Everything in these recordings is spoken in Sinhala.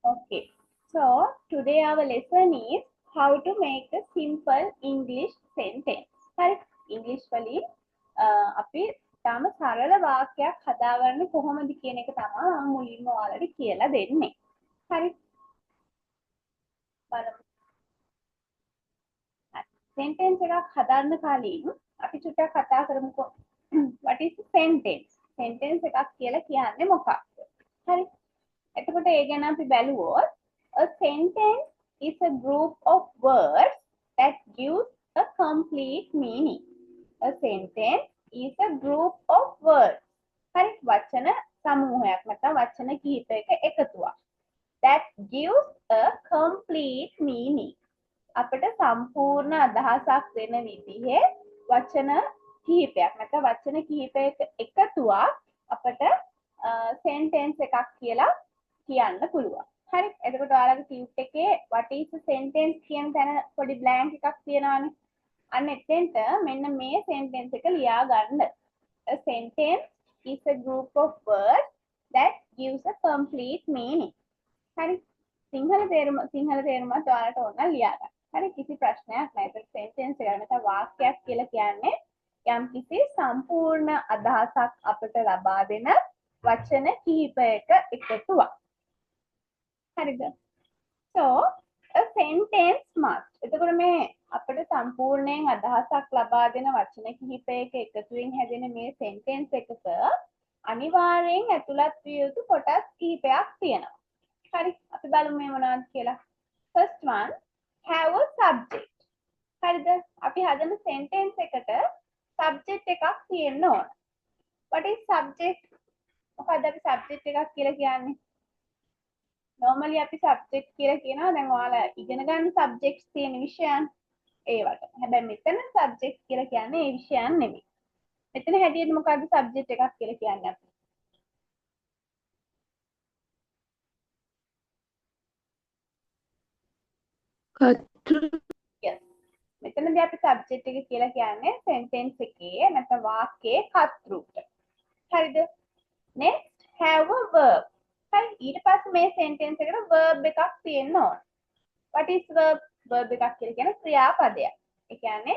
Okay. So today our lesson is how to make a simple English sentence. හරි. English වලින් අපි තම සරල වාක්‍යයක් හදාගන්න කොහොමද කියන එක තමයි මම මුලින්ම ඔයාලට කියලා දෙන්නේ. හරි. බලමු. sentence එකක් හදන්න කලින් අපි චුට්ටක් කතා කරමුකෝ. What is a sentence? Sentence එකක් කියලා කියන්නේ මොකක්ද? හරි. එතකොට ඒ ගැන අපි බැලුවොත් a sentence is a group of words that gives a complete meaning. A sentence is a group of words. හරි වචන සමූහයක් නැත්නම් වචන කිහිපයක එකතුවක්. That gives a complete meaning. අපිට සම්පූර්ණ අදහසක් දෙන විදිහේ වචන කිහිපයක් නැත්නම් වචන කිහිපයක එකතුවක් අපිට sentence එකක් කියලා කියන්න පුළුවන්. හරි. එතකොට ඔයාලගේ ටියුට් එකේ what is a sentence කියන තැන පොඩි blank එකක් තියෙනවානේ. අන්න එතෙන්ට මෙන්න මේ sentence එක ලියා ගන්න. A sentence is a group of words that gives a complete meaning. හරි. සිංහල තේරුමත් ඔයාලට ඕන ලියා ගන්න. හරි. කිසි ප්‍රශ්නයක් නැහැ. ඒක sentence එක නැත්නම් වාක්‍යයක් කියලා කියන්නේ යම්කිසි සම්පූර්ණ අදහසක් අපිට ලබා දෙන වචන කිහිපයක එකතුවක්. හරිද? So a sentence must. එතකොට මේ අපිට සම්පූර්ණයෙන් අදහසක් ලබා දෙන වචන කිහිපයක එකතුවෙන් හැදෙන මේ sentence එකක අනිවාර්යෙන් ඇතුළත් විය යුතු කොටස් කිහිපයක් තියෙනවා. හරි. අපි බලමු මේ මොනවද කියලා. First one, have a subject. හරිද? අපි හදන sentence එකට subject එකක් තියෙන්න ඕන. What is subject? මොකක්ද අපි subject එකක් කියලා කියන්නේ? normally අපි subject කියලා කියනවා දැන් ඔයාලා ඉගෙන ගන්න subjects තියෙන විෂයන් ඒවට. හැබැයි මෙතන subject කියලා කියන්නේ ඒ විෂයන් නෙමෙයි. මෙතන හැටියට මොකද්ද subject එකක් කියලා කියන්නේ අපි? yes. මෙතනදී අපි subject එක කියලා කියන්නේ sentence එකේ නැත්නම් වාක්‍යයේ කර්තෘට. හරිද? next have a verb. හරි. ඊට පස්සේ මේ sentence එකට verb එකක් තියෙන්න ඕන. what is verb? verb එකක් කියලා කියන්නේ ක්‍රියාපදයක්. ඒ කියන්නේ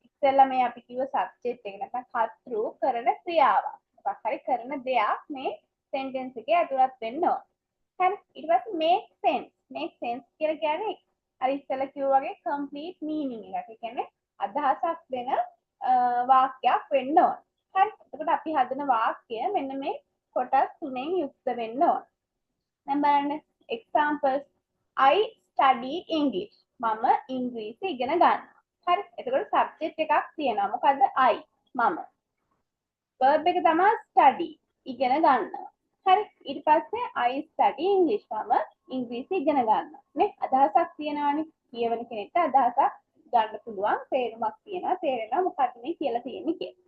ඉස්සෙල්ලා මේ අපි කිව්ව subject එක නැත්නම් කර්තෘ කරන ක්‍රියාවක්. මොකක් හරි කරන දෙයක් මේ sentence එකේ ඇතුළත් වෙන්න ඕන. හරි. ඊට පස්සේ make sense. make sense කියලා කියන්නේ අර ඉස්සෙල්ලා කිව්වා වගේ complete meaning එකක්. ඒ කියන්නේ අදහසක් දෙන වාක්‍යයක් වෙන්න ඕන. හරි. එතකොට අපි හදන වාක්‍ය මෙන්න මේ කොටස් තුනෙන් යුක්ත වෙන්න ඕන. දැන් බලන්න examples. I study English. මම ඉංග්‍රීසි ඉගෙන ගන්නවා. හරි. එතකොට subject එකක් තියෙනවා. මොකද්ද? I. මම. verb එක තමයි study. ඉගෙන ගන්නවා. හරි. ඊට පස්සේ I study English. මම ඉංග්‍රීසි ඉගෙන ගන්නවා. නේ? අදහසක් තියෙනවානේ. කියවන කෙනෙක්ට අදහසක් ගන්න පුළුවන්. තේරුමක් තියෙනවා. තේරෙනවා මොකක්ද මේ කියලා තියෙන්නේ කියලා.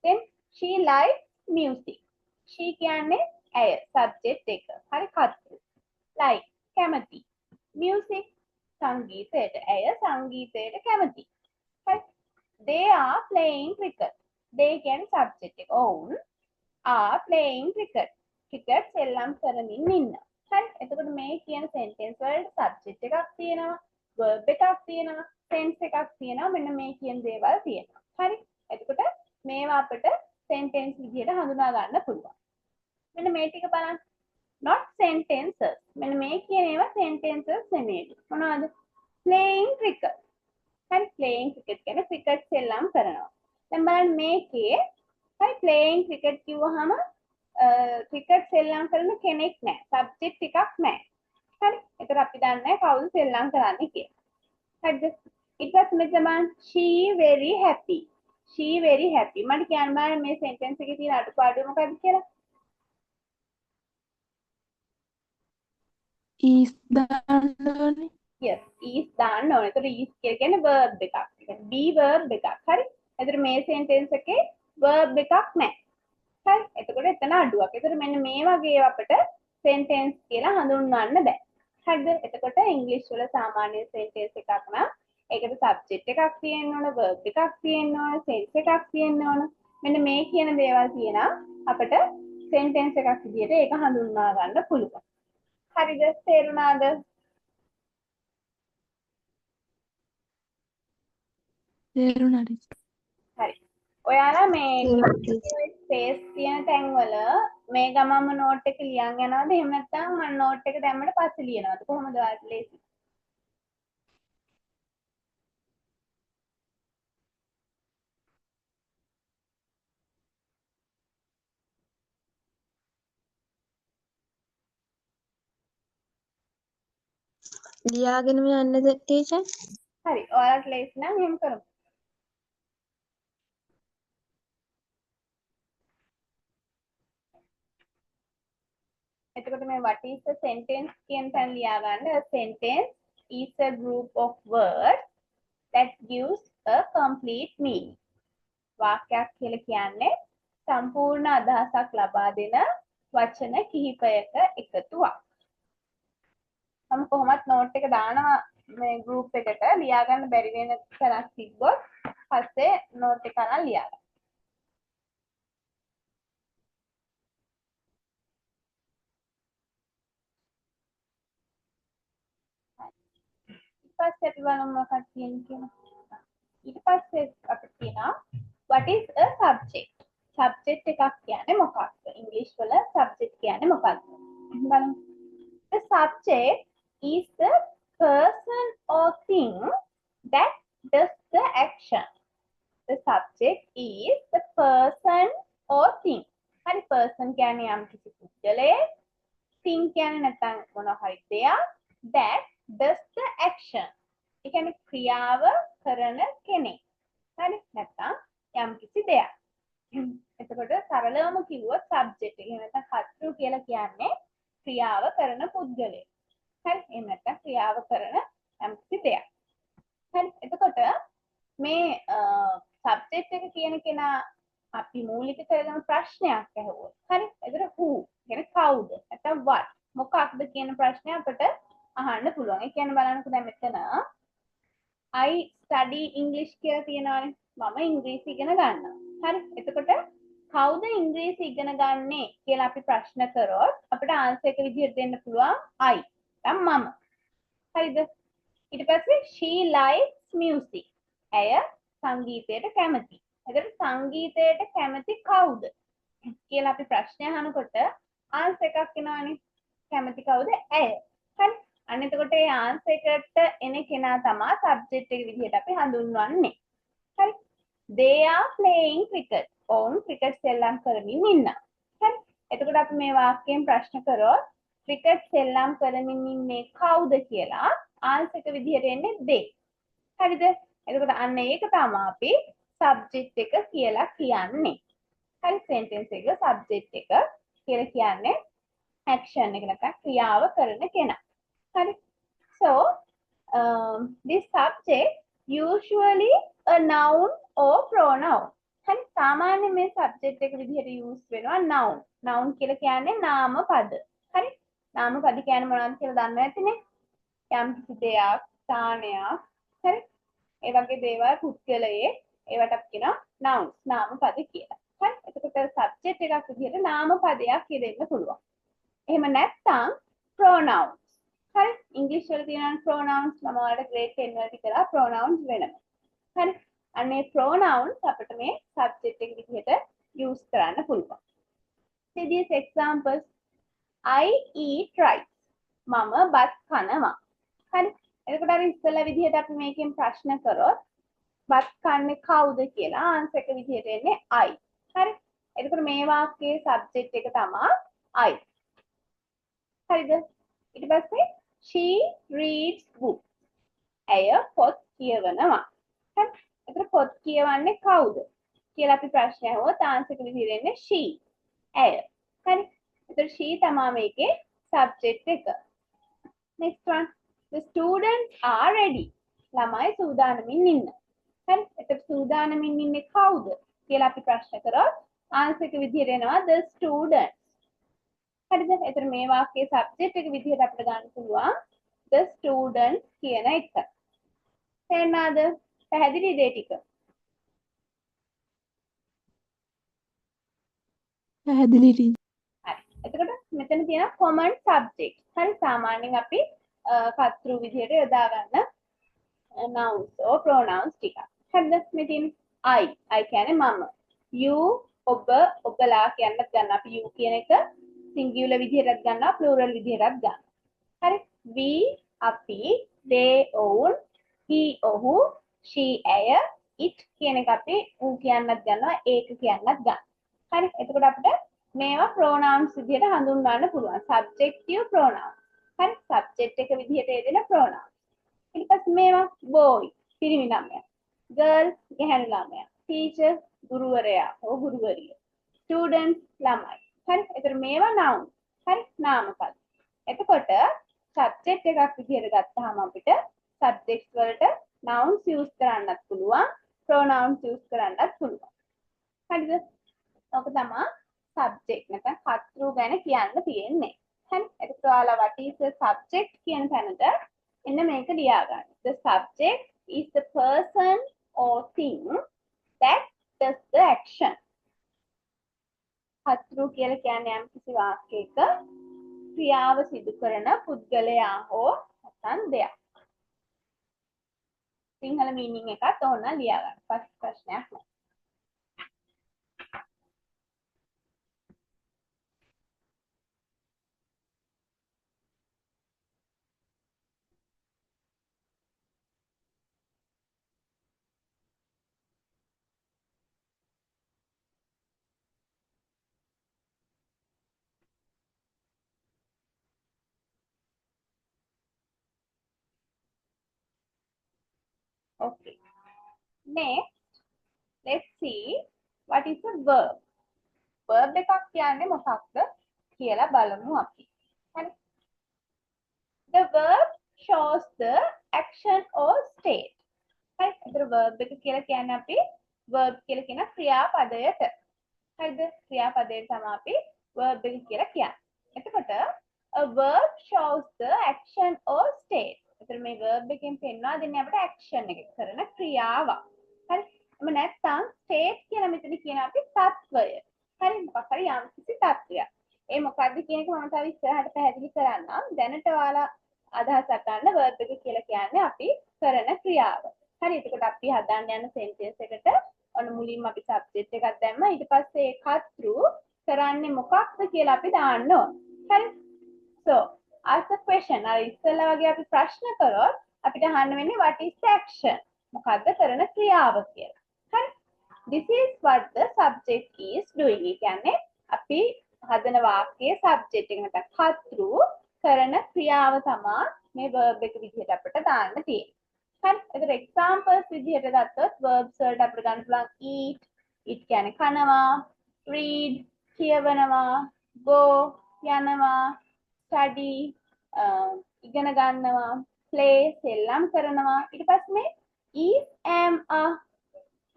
then she likes music. she කියන්නේ ඇය subject එක. හරි කර්තෘ. like කැමති. music සංගීතයට. ඇය සංගීතයට කැමති. හරි. they are playing cricket. they කියන්නේ subject එක. ඔවුන් are playing cricket. cricket සෙල්ලම් කරමින් ඉන්නවා. හරි. එතකොට මේ කියන sentence වලට subject එකක් තියෙනවා, verb එකක් තියෙනවා, tense එකක් තියෙනවා. මෙන්න මේ කියන දේවල් තියෙනවා. හරි. එතකොට මේවා අපිට sentence විදිහට හඳුනා ගන්න පුළුවන්. මෙන්න මේ ටික බලන්න. not sentences. මෙන්න මේ කියන ඒවා sentences නෙමෙයි. මොනවද? playing cricket. හරි playing cricket කියන්නේ cricket සෙල්ලම් කරනවා. දැන් බලන්න මේකේ හරි playing cricket කිව්වහම cricket සෙල්ලම් කරන කෙනෙක් නැහැ. subject එකක් නැහැ. හරි. ඒතර අපි දන්නේ කවුද සෙල්ලම් කරන්නේ කියලා. හරිද? ඊට පස්සේ මෙතන බලන්න she very happy. she very happy. මට කියන්න බෑ මේ sentence එකේ තියෙන අඩුපාඩුව මොකක්ද කියලා. is දාන්න ඕනේ. yes is දාන්න ඕනේ. ඒතර is කියන්නේ verb එකක්. ඒ කියන්නේ be verb එකක්. හරි. ඒතර මේ sentence එකේ verb එකක් නැහැ. හරි. එතකොට එතන අඩුවක්. ඒතර මෙන්න මේ වගේ අපිට sentence කියලා හඳුන්වන්න බෑ. හරිද? එතකොට ඉංග්‍රීසි වල සාමාන්‍ය sentence එකක් නම් ඒකට subject එකක් තියෙන්න ඕන, verb එකක් තියෙන්න ඕන, tense එකක් තියෙන්න ඕන. මෙන්න මේ කියන දේවල් තියෙනවා අපිට sentence එකක් විදිහට ඒක හඳුන්වා ගන්න පුළුවන්. හරිද? තේරුණාද? තේරුණා ටීචර්. හරි. ඔයාලා මේ තේරුණා ටීචර්. ස්පේස් තියෙන තැන්වල මේ ගමම නෝට් එක ලියන් යනවද? එහෙම නැත්නම් මම නෝට් එක දැම්මට පස්සේ ලියනවද? කොහොමද ඔයාලට ලේසි? ලියාගෙනම යන්නද ටීචර්? හරි. ඔයාලට ලේසි නම් එහෙම කරමු. එතකොට මේ what is the sentence කියන තැන ලියා ගන්න. A sentence is a group of words that gives a complete meaning. වාක්‍යයක් කියලා කියන්නේ සම්පූර්ණ අදහසක් ලබා දෙන වචන කිහිපයක එකතුවක්. මම කොහොමත් නෝට් එක දානවා මේ group එකට ලියා ගන්න බැරි වෙන තරක් තිබ්බොත් පස්සේ නෝට් එක අරන් ලියා ගන්න. ඊට පස්සේ අපි බලමු මොකක්ද කියන්නේ කියලා. ඊට පස්සේ අපිට කියනවා what is a subject? subject එකක් කියන්නේ මොකක්ද? ඉංග්‍රීසි වල subject කියන්නේ මොකක්ද? බලමු. The subject is the person or thing that does the action. The subject is the person or thing. හරි person කියන්නේ යම් කිසි පුද්ගලයෙක්, thing කියන්නේ නැත්නම් මොන හරි දෙයක් that does the action. ඒ කියන්නේ ක්‍රියාව කරන කෙනෙක්. හරි නැත්නම් යම් කිසි දෙයක්. එතකොට සරලවම කිව්වොත් subject එක නැත්නම් කර්තෘ කියලා කියන්නේ ක්‍රියාව කරන පුද්ගලයෙක්. හරි එහෙම නැත්නම් ක්‍රියාව කරන යම් කිසි දෙයක්. හරි එතකොට මේ subject එක කියන කෙනා අපි මූලික කරගෙන ප්‍රශ්නයක් අහුවොත් හරි එතකොට who කියන්නේ කවුද නැත්නම් what මොකක්ද කියන ප්‍රශ්නය අපිට අහන්න පුළුවන්. ඒ කියන්නේ බලන්නකෝ දැන් මෙතන I study English කියලා තියෙනවානේ. මම ඉංග්‍රීසි ඉගෙන ගන්නවා. හරි එතකොට කවුද ඉංග්‍රීසි ඉගෙන ගන්නේ කියලා අපි ප්‍රශ්න කරොත් අපිට ආන්සර් එක විදිහට දෙන්න පුළුවන් I. දැන් මම. හරිද? ඊට පස්සේ she likes music. ඇය සංගීතයට කැමතියි. එතකොට සංගීතයට කැමති කවුද කියලා අපි ප්‍රශ්නය අහනකොට ආන්සර් එකක් එනවනේ. කැමති කවුද? ඇය. හරි. අන්න එතකොට ඒ ආන්සර් එකට එන කෙනා තමයි සබ්ජෙක්ට් එක විදිහට අපි හඳුන්වන්නේ. හරි. They are playing cricket. ඔවුන් ක්‍රිකට් සෙල්ලම් කරමින් ඉන්නවා. හරි. එතකොට අපි මේ වාක්‍යයෙන් ප්‍රශ්න කරොත් ක්‍රිකට් සෙල්ලම් කරමින් ඉන්නේ කවුද කියලා ආන්සර් එක විදිහට එන්නේ they. හරිද? එතකොට අන්න ඒක තමයි අපි සබ්ජෙක්ට් එක කියලා කියන්නේ. හරි sentence එක සබ්ජෙක්ට් එක කියලා කියන්නේ action එක නැත්නම් ක්‍රියාව කරන කෙනා. හරි. So this subject usually a noun or pronoun. හරි සාමාන්‍ය මේ subject එක විදිහට use වෙනවා noun. noun කියලා කියන්නේ නාම පද. හරි. නාම පද කියන්නේ මොනවද කියලා දන්නේ නැතිනේ. යම් කිසි දෙයක්, ස්ථානයක්, හරි. ඒ වගේ දේවල් පුද්ගලයේ ඒවට අපි කියනවා nouns නාම පද කියලා. හරි. එතකොට subject එකක් විදිහට නාම පදයක් කියදෙන්න පුළුවන්. එහෙම නැත්නම් pronouns. හරි. ඉංග්‍රීසි වල තියෙන pronouns මම ඔයාලට grade 10 වලදී කරා pronouns වෙනම. හරි. අනේ pronouns අපිට මේ subject එක විදිහට use කරන්න පුළුවන්. See these examples. I eat rice. මම බත් කනවා. හරි. එතකොට අර ඉස්සෙල්ලා විදිහට අපි මේකෙන් ප්‍රශ්න කරොත් බත් කන්නේ කවුද කියලා ආන්සර් එක විදිහට එන්නේ I. හරි. එතකොට මේ වාක්‍යයේ සබ්ජෙක්ට් එක තමයි I. හරිද? ඊට පස්සේ she reads books. ඇය පොත් කියවනවා. හරි. එතකොට පොත් කියවන්නේ කවුද කියලා අපි ප්‍රශ්න අහුවොත් ආන්සර් එක විදිහට එන්නේ she. ඇය. හරි. එතකොට she තමයි මේකේ සබ්ජෙක්ට් එක. Next one. The students are ready. ළමයි සූදානමින් ඉන්නවා. හරි. එතකොට සූදානමින් ඉන්නේ කවුද කියලා අපි ප්‍රශ්න කරොත් ආන්සර් එක විදිහට එනවා the students. හරිද? එතකොට මේ වාක්‍යයේ සබ්ජෙක්ට් එක විදිහට අපිට ගන්න පුළුවන් the students කියන එක. තේරුණාද? පැහැදිලිද ඒ ටික? පැහැදිලි ටීචර්. හරි. එතකොට මෙතන තියෙනවා common subject. හරි සාමාන්‍යයෙන් අපි කර්තෘ විදිහට යොදා ගන්න nouns or pronouns ටික. හරිද? මෙතින් I කියන්නේ මම. you ඔබ ඔබලා කියන්නත් ගන්න. අපි you කියන එක singular විදිහටත් ගන්නවා plural විදිහටත් ගන්නවා. හරි? we අපි they ඔවුන් he ඔහු she ඇය it කියන එක අපි ඌ කියන්නත් ගන්නවා ඒක කියන්නත් ගන්නවා. හරි? එතකොට අපිට මේවා pronouns විදිහට හඳුන්වන්න පුළුවන්. subjective pronouns. හරි? subject එක විදිහට යෙදෙන pronouns. ඊට පස්සේ මේවා boy පිරිමි ළමයා, girl ගැහැණු ළමයා, teacher ගුරුවරයා හෝ ගුරුවරිය, students ළමයි. හරි? එතකොට මේවා noun. හරි? නාම පද. එතකොට subject එකක් විදිහට ගත්තාම අපිට subjects වලට nouns use කරන්නත් පුළුවන්, pronouns use කරන්නත් පුළුවන්. හරිද? ඔක තමයි subject නැත්නම් කර්තෘ ගැන කියන්න තියෙන්නේ. හරි? එතකොට ඔයාලා what is the subject කියන තැනට එන්න මේක ලියා ගන්න. The subject is the person or thing that does the action. කර්තෘ කියලා කියන්නේ යම් කිසි වාක්‍යයක ක්‍රියාව සිදු කරන පුද්ගලයා හෝ නැත්නම් දෙයක්. සිංහල මීනින් එකත් ඕන ලියා ගන්න. පස්සේ ප්‍රශ්නයක් නෑ. Okay. Next, let's see what is a verb. Verb එකක් කියන්නේ මොකක්ද කියලා බලමු අපි. හරි. The verb shows the action or state. හරි. ඒතර verb එක කියලා කියන්නේ අපි verb කියලා කියන ක්‍රියාපදයට. හරිද? ක්‍රියාපදයට තමයි අපි verb එක කියලා කියන්නේ. එතකොට a verb shows the action or state. ඒතර මේ verb එකෙන් පෙන්වා දෙන්නේ අපිට action එක කරන ක්‍රියාවක්. හරි? එම නැත්නම් state කියලා මෙතන කියන අපි තත්වය. හරි? මොකක් හරි යම් කිසි තත්වයක්. ඒ මොකද්ද කියන එක මම තව ඉස්සරහට පැහැදිලි කරන්නම්. දැනට ඔයාලා අදහසක් ගන්න verb එක කියලා කියන්නේ අපි කරන ක්‍රියාව. හරි? එතකොට අපි හදාන්න යන sentence එකට ඔන්න මුලින්ම අපි subject එකක් දැම්මා. ඊට පස්සේ ඒ කර්තෘ කරන්නේ මොකක්ද කියලා අපි දාන්න ඕන. හරි? So, ask a question. අර ඉස්සෙල්ලා වගේ අපි ප්‍රශ්න කරොත් අපිට අහන්න වෙන්නේ what is the action? මොකද්ද කරන ක්‍රියාව කියලා. හරි? This is what the subject is doing. ඒ කියන්නේ අපි හදන වාක්‍යයේ subject එක නැත්නම් කර්තෘ කරන ක්‍රියාව තමයි මේ verb එක විදිහට අපිට දාන්න තියෙන්නේ. හරි? ඒතර examples විදිහට ගත්තොත් verbs වලට අපිට ගන්න පුළුවන් eat, eat කියන්නේ කනවා, read කියවනවා, go යනවා, study ඉගෙන ගන්නවා, play සෙල්ලම් කරනවා. ඊට පස්සේ මේ is, am, are.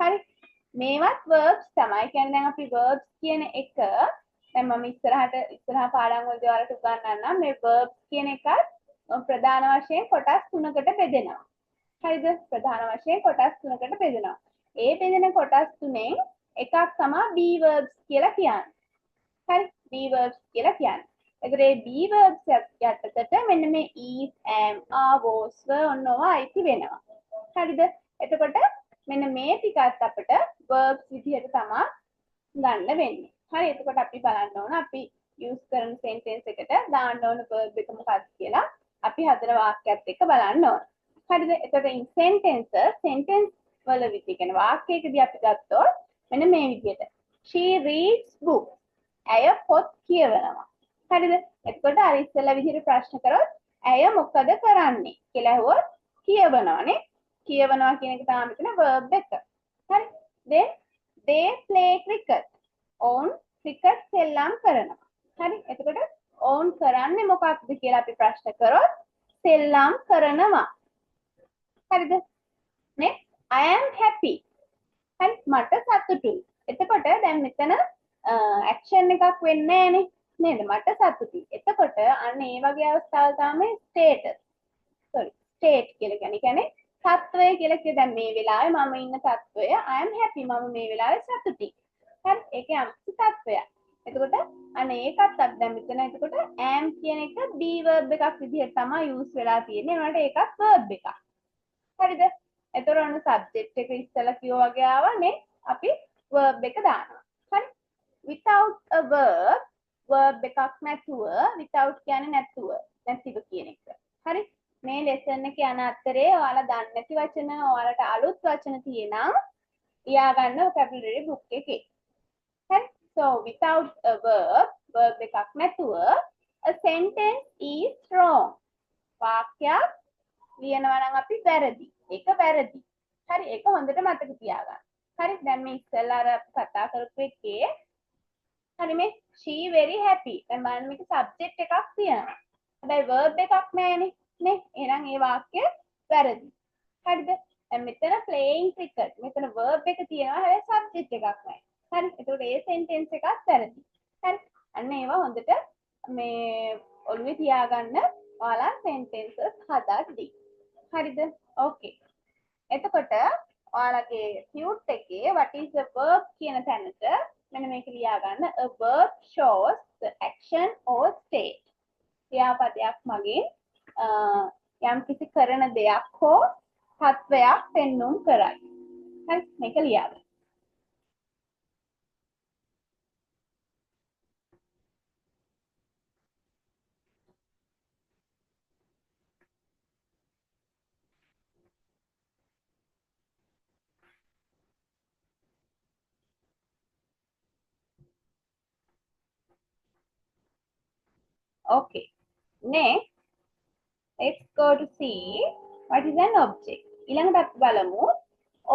හරි? මේවත් verbs තමයි. කියන්නේ දැන් අපි verbs කියන එක දැන් මම ඉස්සරහා පාඩම් වලදී ඔයාලට උගන්වන්නම්. මේ verbs කියන එකත් ප්‍රධාන වශයෙන් කොටස් 3කට බෙදෙනවා. හරිද? ප්‍රධාන වශයෙන් කොටස් 3කට බෙදෙනවා. ඒ බෙදෙන කොටස් තුනෙන් එකක් තමයි be verbs කියලා කියන්නේ. හරි? be verbs කියලා කියන්නේ. ඒතර මේ be verbs යටතට මෙන්න මේ is, am, are, was ඔන්නෝවා අයිති වෙනවා. හරිද? එතකොට මෙන්න මේ ටිකත් අපිට verbs විදිහට තමයි ගන්න වෙන්නේ. හරි? එතකොට අපි බලන්න ඕන අපි use කරන sentence එකට දාන්න ඕන verb එක මොකක්ද කියලා අපි හදන වාක්‍යයත් එක්ක බලන්න ඕන. හරිද? එතකොට in sentences sentence වල විදිහ කියන වාක්‍යයකදී අපි ගත්තොත් මෙන්න මේ විදිහට she reads books. ඇය පොත් කියවනවා. හරිද? එතකොට අර ඉස්සෙල්ලා විදිහට ප්‍රශ්න කරොත් ඇය මොකද කරන්නේ කියලා අහුවොත් කියවනවානේ. කියවනවා කියන එක තමයි මෙතන verb එක. හරි? then they play cricket. ඔවුන් ක්‍රිකට් සෙල්ලම් කරනවා. හරි? එතකොට ඔවුන් කරන්නේ මොකක්ද කියලා අපි ප්‍රශ්න කරොත් සෙල්ලම් කරනවා. හරිද? next I am happy. හරි? මට සතුටුයි. එතකොට දැන් මෙතන action එකක් වෙන්නේ නැහනේ. නේද? මට සතුටුයි. එතකොට අන්න ඒ වගේ අවස්ථාවල තමයි status. state කියලා කියන්නේ තත්වය කියලා කිය දැන් මේ වෙලාවේ මම ඉන්න තත්වය I am happy මම මේ වෙලාවේ සතුටින්. හරි? ඒක යම්කිසි තත්වයක්. එතකොට අන්න ඒකත් අපි දැන් මෙතන එතකොට am කියන එක be verb එකක් විදිහට තමයි use වෙලා තියෙන්නේ. ඒනට ඒකත් verb එකක්. හරිද? එතකොට ඔන්න subject එක ඉස්සලා කිව්වා වගේ ආවනේ. අපි verb එක දානවා. හරි? without a verb එකක් නැතුව without කියන්නේ නැතුව නැතිව කියන එක. හරි? මේ lesson එක යන අතරේ ඔයාලා දන්නේ නැති වචන, ඔයාලට අලුත් වචන තියෙනම් ලියා ගන්න vocabulary book එකේ. හරි? So without a verb එකක් නැතුව a sentence is wrong. වාක්‍යයක් ලියනවා නම් අපි වැරදි. ඒක වැරදි. හරි? ඒක හොඳට මතක තියාගන්න. හරි? දැන් මේ ඉස්සෙල්ලා අර කතා කරපු එකේ හරි මේ she very happy. දැන් බලන්න මේක subject එකක් තියෙනවා. හැබැයි verb එකක් නැහැනේ. නේ? එහෙනම් ඒ වාක්‍ය වැරදි. හරිද? දැන් මෙතන playing cricket. මෙතන verb එක තියෙනවා. හැබැයි subject එකක් නැහැ. හරි? එතකොට ඒ sentence එකත් වැරදි. හරි? අන්න ඒවා හොඳට මේ ඔළුවේ තියාගන්න ඔයාලා sentences හදද්දී. හරිද? Okay. එතකොට ඔයාලගේ tute එකේ what is the verb කියන තැනට මෙන්න මේක ලියා ගන්න. A verb shows the action or state. ක්‍රියාපදයක් මගින් යම් කිසි කරන දෙයක් හෝ තත්වයක් පෙන්වුම් කරයි. හරි මේක ලියා ගන්න. Okay. Next, let's go to see what is an object. ඊළඟට අපි බලමු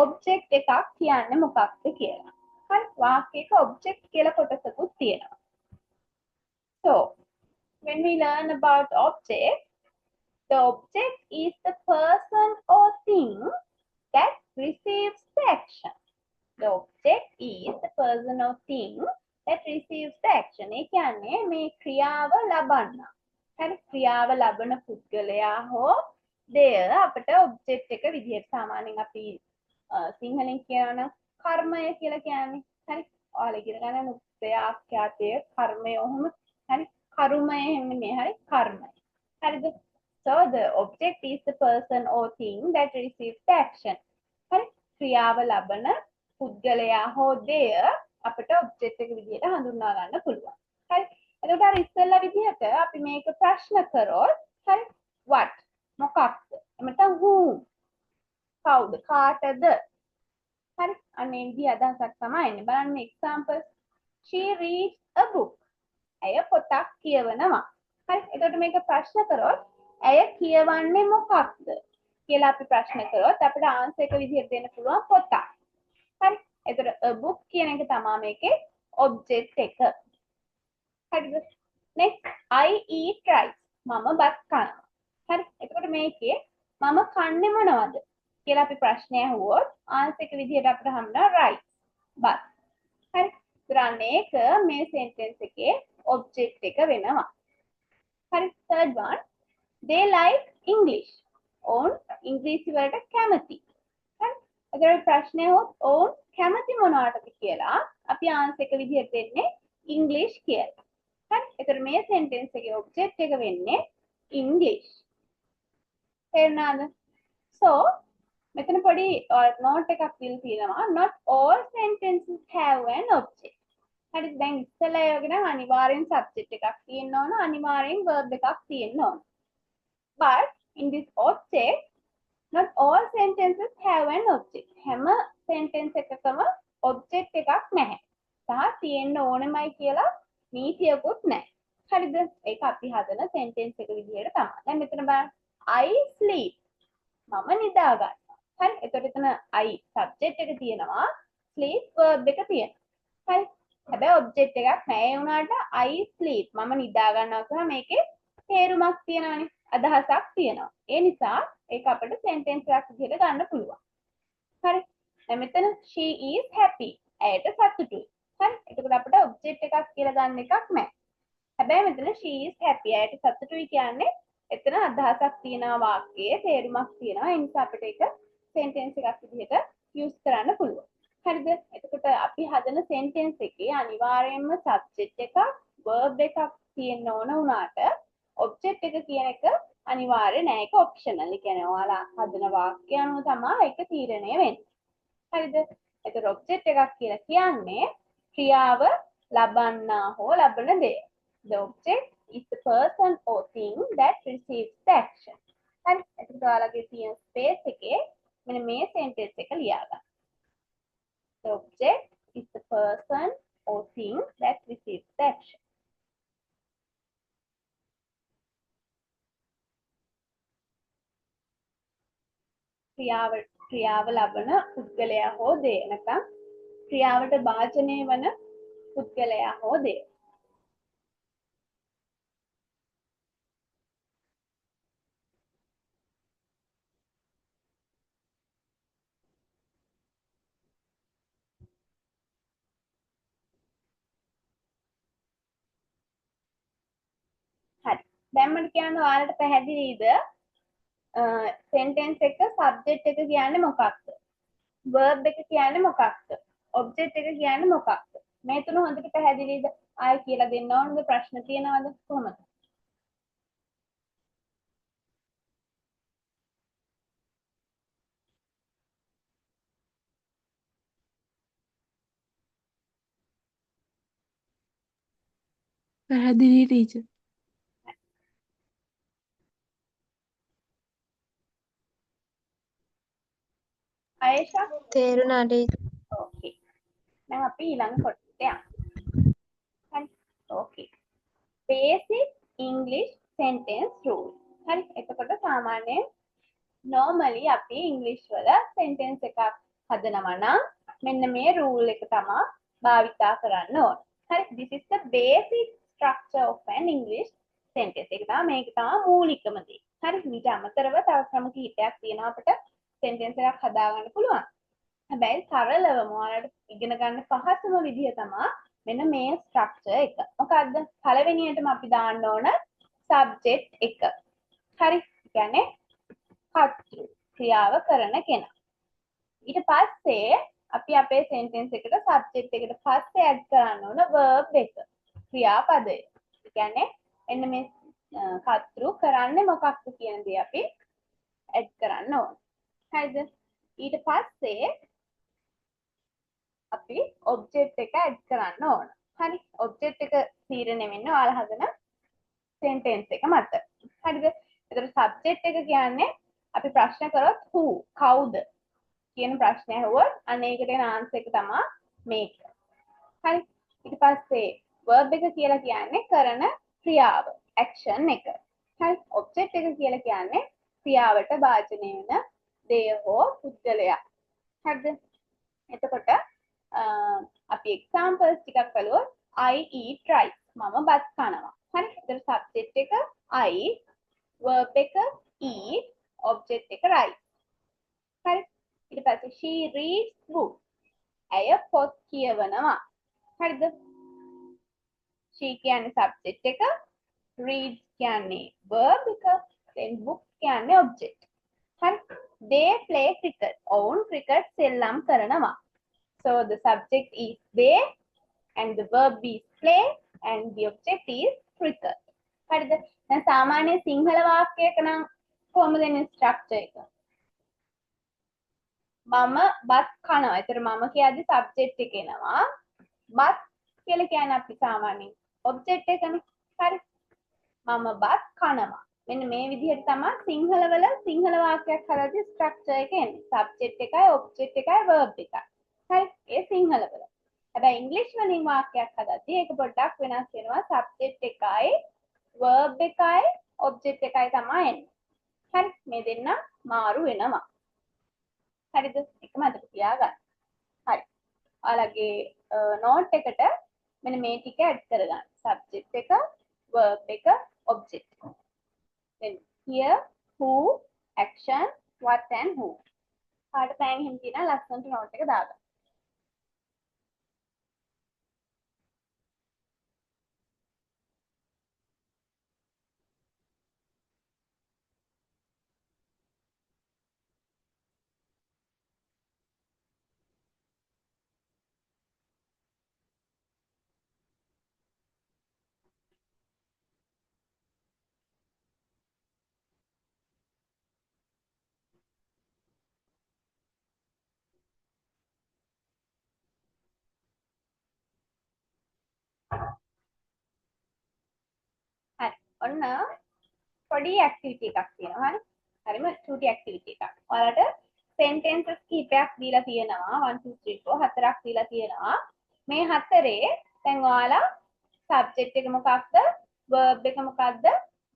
object එකක් කියන්නේ මොකක්ද කියලා. හරි වාක්‍යයක object කියලා කොටසකුත් තියෙනවා. So, when we learn about object, the object is the person or thing that receives the action. The object is the person or thing that receives the action. ඒ කියන්නේ මේ ක්‍රියාව ලබන්න. හරි ක්‍රියාව ලබන පුද්ගලයා හෝ දෙය අපිට object එක විදිහට සාමාන්‍යයෙන් අපි සිංහලෙන් කියනවනම් කර්මය කියලා කියන්නේ. හරි ඔයාලා ඉගෙන ගන්න උත්පය ආඛ්‍යාතය කර්මය ඔහොම හරි කර්මය එහෙම නෙමෙයි හරි කර්මය. හරිද? So the object is the person or thing that receives the action. හරි ක්‍රියාව ලබන පුද්ගලයා හෝ දෙය අපිට object එක විදිහට හඳුන්වා ගන්න පුළුවන්. හරි. එතකොට අර ඉස්සෙල්ලා විදිහට අපි මේක ප්‍රශ්න කරොත් හරි what මොකක්ද? එමෙතන whom කවුද? කාටද? හරි අනේ විදිහ අදහසක් තමයි එන්නේ. බලන්න examples. She reads a book. ඇය පොතක් කියවනවා. හරි එතකොට මේක ප්‍රශ්න කරොත් ඇය කියවන්නේ මොකක්ද කියලා අපි ප්‍රශ්න කරොත් අපිට ආන්සර් එක විදිහට දෙන්න පුළුවන් පොතක්. හරි එතකොට a book කියන එක තමයි මේකේ object එක. හරිද? next I eat rice. මම බත් කනවා. හරි එතකොට මේකේ මම කන්නේ මොනවද කියලා අපි ප්‍රශ්නය අහුවොත් ආන්සර් එක විදිහට අපිට හම්බුනා rice බත්. හරි ඒතරන්නේ එක මේ sentence එකේ object එක වෙනවා. හරි third one they like English. ඔවුන් ඉංග්‍රීසි වලට කැමති. හරි එතකොට ප්‍රශ්නය අහුවොත් ඔවුන් කැමති මොනවටද කියලා අපි ආන්සර් එක විදිහට දෙන්නේ English කියලා. හරි එතකොට මේ sentence එකේ object එක වෙන්නේ English. තේරුණාද? So මෙතන පොඩි note එකක් දීලා තියෙනවා not all sentences have an object. හරි දැන් ඉස්සෙල්ලා ඒ වගේ නම් අනිවාර්යෙන් subject එකක් තියෙන්න ඕන අනිවාර්යෙන් verb එකක් තියෙන්න ඕන. But in this object not all sentences have an object. හැම sentence එකකම object එකක් නැහැ. සහ තියෙන්න ඕනෙමයි කියලා නීතියකුත් නැහැ. හරිද? ඒක අපි හදන sentence එක විදිහට තමයි. දැන් මෙතන බලන්න I sleep. මම නිදා ගන්නවා. හරි එතකොට එතන I subject එක තියෙනවා sleep verb එක තියෙනවා. හරි හැබැයි object එකක් නැහැ. ඒ වුණාට I sleep මම නිදා ගන්නවා කියලා මේකේ තේරුමක් තියෙනවානේ. අදහසක් තියෙනවා. ඒ නිසා ඒක අපිට sentence එකක් විදිහට ගන්න පුළුවන්. හරි දැන් මෙතන she is happy. ඇයට සතුටුයි. හරි එතකොට අපිට object එකක් කියලා ගන්න එකක් නැහැ. හැබැයි මෙතන she is happy. ඇයට සතුටුයි කියන්නේ එතන අදහසක් තියෙනවා වාක්‍යයේ තේරුමක් තියෙනවා. ඒ නිසා අපිට ඒක sentence එකක් විදිහට use කරන්න පුළුවන්. හරිද? එතකොට අපි හදන sentence එකේ අනිවාර්යයෙන්ම subject එකක් verb එකක් තියෙන්න ඕන වුණාට object එක කියන එක අනිවාර්ය නෑ. ඒක optional. ඒ කියන්නේ ඔයාලා හදන වාක්‍ය අනුව තමයි ඒක තීරණය වෙන්නේ. හරිද? එතකොට object එකක් කියලා කියන්නේ ක්‍රියාව ලබන්නා හෝ ලබන දෙය. The object is the person or thing that receives the action. හරි. එතකොට ඔයාලගේ තියෙන space එකේ මෙන්න මේ sentence එක ලියා ගන්න. The object is the person or thing that receives the action. ක්‍රියාව ලබන පුද්ගලයා හෝ දේ. නැත්නම් ක්‍රියාවට භාජනය වන පුද්ගලයා හෝ දේ. හරි. දැන් මට කියන්න ඔයාලට පැහැදිලිද sentence එක subject එක කියන්නේ මොකක්ද? verb එක කියන්නේ මොකක්ද? object එක කියන්නේ මොකක්ද? මේ තුන හොඳට පැහැදිලිද? ආයෙ කියලා දෙන්න ඕනද? ප්‍රශ්න තියෙනවද? කොහොමද? පැහැදිලි ටීචර්. ආයේෂා? තේරුණා ටීචර්. ඕකේ. දැන් අපි ඊළඟ කොටසට යමු. හරි. ඕකේ. basic English sentence rule. හරි. එතකොට සාමාන්‍යයෙන් normally අපි English වල sentence එකක් හදනවා නම් මෙන්න මේ rule එක තමයි භාවිතා කරන්න ඕන. හරි. This is the basic structure of an English sentence. ඒක තමයි මේක තමයි මූලිකම දේ. හරි. ඊට අමතරව තව ක්‍රම කිහිපයක් තියෙනවා අපිට sentence එකක් හදාගන්න පුළුවන්. හැබැයි සරලවම ඔයාලට ඉගෙන ගන්න පහසුම විදිහ තමයි මෙන්න මේ ස්ට්‍රක්චර් එක. මොකද්ද? පළවෙනියටම අපි දාන්න ඕන සබ්ජෙක්ට් එක. හරි. කියන්නේ කර්තෘ ක්‍රියාව කරන කෙනා. ඊට පස්සේ අපි අපේ සෙන්ටෙන්ස් එකට සබ්ජෙක්ට් එකට පස්සේ ඇඩ් කරන්න ඕන verb එක. ක්‍රියාපදය. ඒ කියන්නේ එන්න මේ කර්තෘ කරන්නේ මොකක්ද කියන දේ අපි ඇඩ් කරන්න ඕන. හරිද? ඊට පස්සේ අපි ඔබ්ජෙක්ට් එක ඇඩ් කරන්න ඕන. හරි. ඔබ්ජෙක්ට් එක තීරණය වෙන්නේ ඔයාලා හදන සෙන්ටෙන්ස් එක මත. හරිද? එතකොට සබ්ජෙක්ට් එක කියන්නේ අපි ප්‍රශ්න කරොත් who කවුද කියන ප්‍රශ්නය අහුවොත් අන්න ඒකට එන ආන්සර් එක තමයි මේක. හරි. ඊට පස්සේ verb එක කියලා කියන්නේ කරන ක්‍රියාව, action එක. හරි. ඔබ්ජෙක්ට් එක කියලා කියන්නේ ක්‍රියාවට භාජනය වෙන දෙය හෝ පුද්ගලයා. හරිද? එතකොට අපි examples ටිකක් බලුවොත් I eat rice. මම බත් කනවා. හරි. ඒතර subject එක I, verb එක eat, object එක rice. හරි. ඊට පස්සේ she reads book. ඇය පොත් කියවනවා. හරිද? she කියන්නේ subject එක, reads කියන්නේ verb එක, then book කියන්නේ object. හරි. they play cricket. ඔවුන් ක්‍රිකට් සෙල්ලම් කරනවා. So the subject is they and the verb is play and the object is cricket. හරිද? දැන් සාමාන්‍ය සිංහල වාක්‍යයක නම් කොහොමද එන්නේ ස්ට්‍රක්චර් එක? මම බත් කනවා. ඒතර මම කියද්දි සබ්ජෙක්ට් එක එනවා. බත් කියලා කියන්නේ අපි සාමාන්‍යයෙන් ඔබ්ජෙක්ට් එකනේ. හරි. මම බත් කනවා. මෙන්න මේ විදිහට තමයි සිංහල සිංහල වාක්‍යයක් හදද්දී ස්ට්‍රක්චර් එක එන්නේ. සබ්ජෙක්ට් එකයි ඔබ්ජෙක්ට් එකයි verb එකයි. හරි. ඒ සිංහල වල. හැබැයි ඉංග්‍රීසි වලින් වාක්‍යයක් හදද්දී ඒක පොඩ්ඩක් වෙනස් වෙනවා. සබ්ජෙක්ට් එකයි verb එකයි ඔබ්ජෙක්ට් එකයි තමයි එන්නේ. හරි. මේ දෙන්න මාරු වෙනවා. හරිද? එක මතක තියාගන්න. හරි. ඔයාලගේ නෝට් එකට මෙන්න මේ ටික ඇඩ් කරගන්න. සබ්ජෙක්ට් එක, verb එක, object එක. Then here, who, action, what and who. කාට පෑන් එහෙම තියෙනවා ලස්සනට නෝට් එක දාගන්න. ඔන්න පොඩි ඇක්ටිවිටි එකක් තියෙනවා හරි. හරිම චූටි ඇක්ටිවිටි එකක්. ඔයාලට sentences කීපයක් දීලා තියෙනවා 1 2 3 4 හතරක් දීලා තියෙනවා. මේ හතරේ දැන් ඔයාලා subject එක මොකක්ද, verb එක මොකක්ද,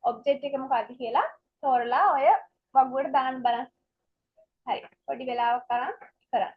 object එක මොකක්ද කියලා තෝරලා ඔය වගුවට දාන්න බලන්න. හරි. පොඩි වෙලාවක් අරන් කරන්න.